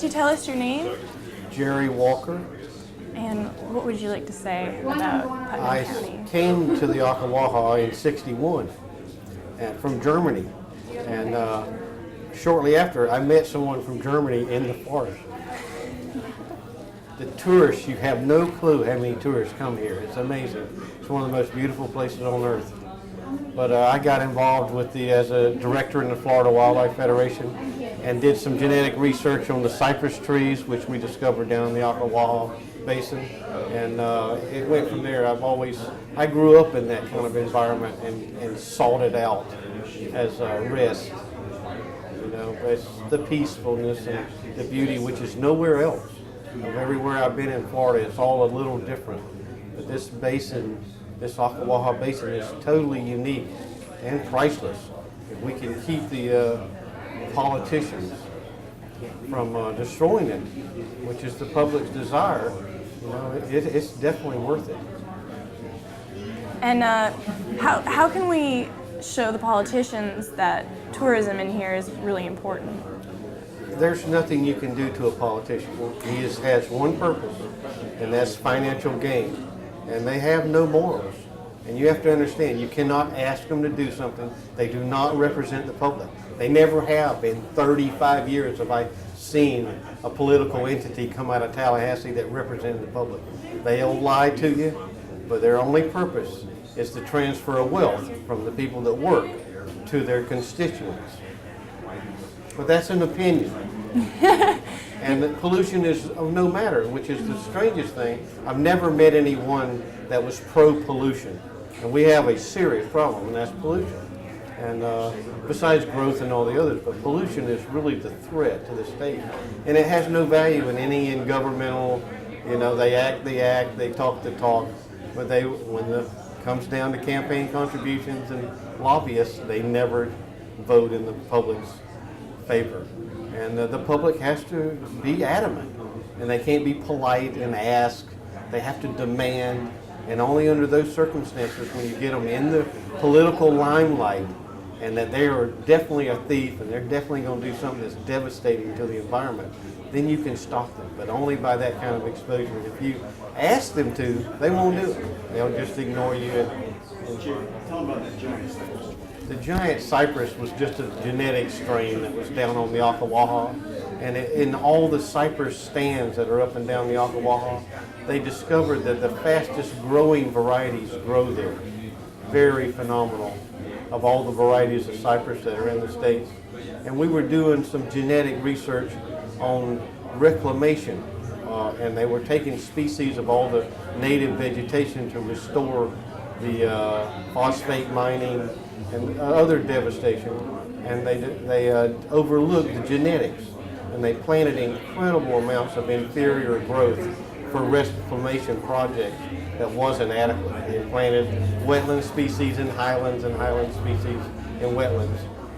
Could you tell us your name? Jerry Walker. And what would you like to say about Putnam County? I came to the Ocklawaha in '61 from Germany. And shortly after, I met someone from Germany in the forest. The tourists, you have no clue how many tourists come here. It's amazing. It's one of the most beautiful places on earth. But I got involved with as a director in the Florida Wildlife Federation and did some genetic research on the cypress trees, which we discovered down in the Ocklawaha Basin. And it went from there. I grew up in that kind of environment and sought it out as a rest. You know, it's the peacefulness and the beauty, which is nowhere else. Everywhere I've been in Florida, it's all a little different. But this basin, this Ocklawaha Basin, is totally unique and priceless. If we can keep the politicians from destroying it, which is the public's desire, you know, it's definitely worth it. And how can we show the politicians that tourism in here is really important? There's nothing you can do to a politician. He has one purpose, and that's financial gain. And they have no morals. And you have to understand, you cannot ask them to do something. They do not represent the public. They never have. In 35 years have I seen a political entity come out of Tallahassee that represented the public. They'll lie to you, but their only purpose is to transfer wealth from the people that work to their constituents. But that's an opinion. And the pollution is of no matter, which is the strangest thing. I've never met anyone that was pro-pollution. And we have a serious problem, and that's pollution. And besides growth and all the others, but pollution is really the threat to the state. And it has no value in any governmental, you know, they act the act, they talk the talk. But when it comes down to campaign contributions and lobbyists, they never vote in the public's favor. And the public has to be adamant, and they can't be polite and ask. They have to demand, and only under those circumstances, when you get them in the political limelight, and that they are definitely a thief and they're definitely going to do something that's devastating to the environment, then you can stop them, but only by that kind of exposure. If you ask them to, they won't do it. They'll just ignore you. Tell them about that giant cypress. The giant cypress was just a genetic strain that was down on the Ocklawaha. And in all the cypress stands that are up and down the Ocklawaha, they discovered that the fastest growing varieties grow there. Very phenomenal, of all the varieties of cypress that are in the States. And we were doing some genetic research on reclamation. And they were taking species of all the native vegetation to restore the phosphate mining and other devastation, and they overlooked the genetics, and they planted incredible amounts of inferior growth for reclamation projects that wasn't adequate. They planted wetland species in highlands and highland species in wetlands,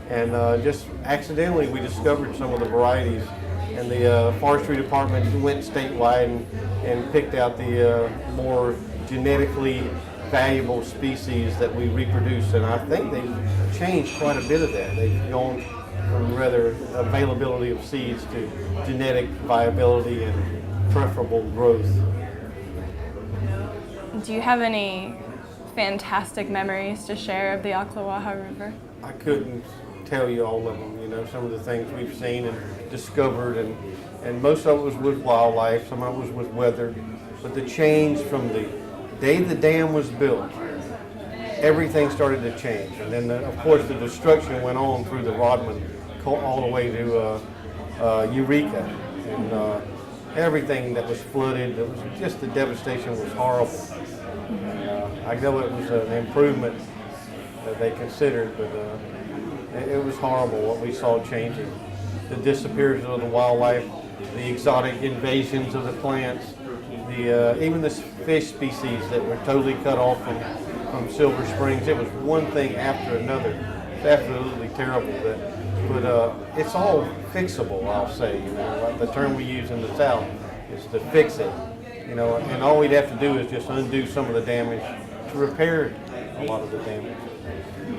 and just accidentally we discovered some of the varieties, and the forestry department went statewide and picked out the more genetically valuable species that we reproduce, and I think they've changed quite a bit of that. They've gone from rather availability of seeds to genetic viability and preferable growth. Do you have any fantastic memories to share of the Ocklawaha River? I couldn't tell you all of them. You know, some of the things we've seen and discovered, and most of it was with wildlife, some of it was with weather, but the change from the day the dam was built, everything started to change. And then, of course, the destruction went on through the Rodman all the way to Eureka. And everything that was flooded, it was just the devastation was horrible. And, I know it was an improvement that they considered, but it was horrible what we saw changing. The disappearance of the wildlife, the exotic invasions of the plants, even the fish species that were totally cut off from Silver Springs. It was one thing after another. It's absolutely terrible. But it's all fixable, I'll say. You know, like the term we use in the South is to fix it. You know, and all we'd have to do is just undo some of the damage to repair a lot of the damage.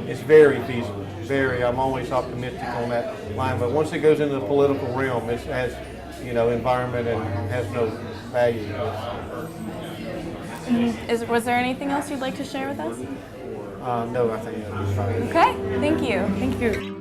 It's very feasible. I'm always optimistic on that line. But once it goes into the political realm, it has environment and has no value. Was there anything else you'd like to share with us? No, I think that was fine. Okay, thank you. Thank you.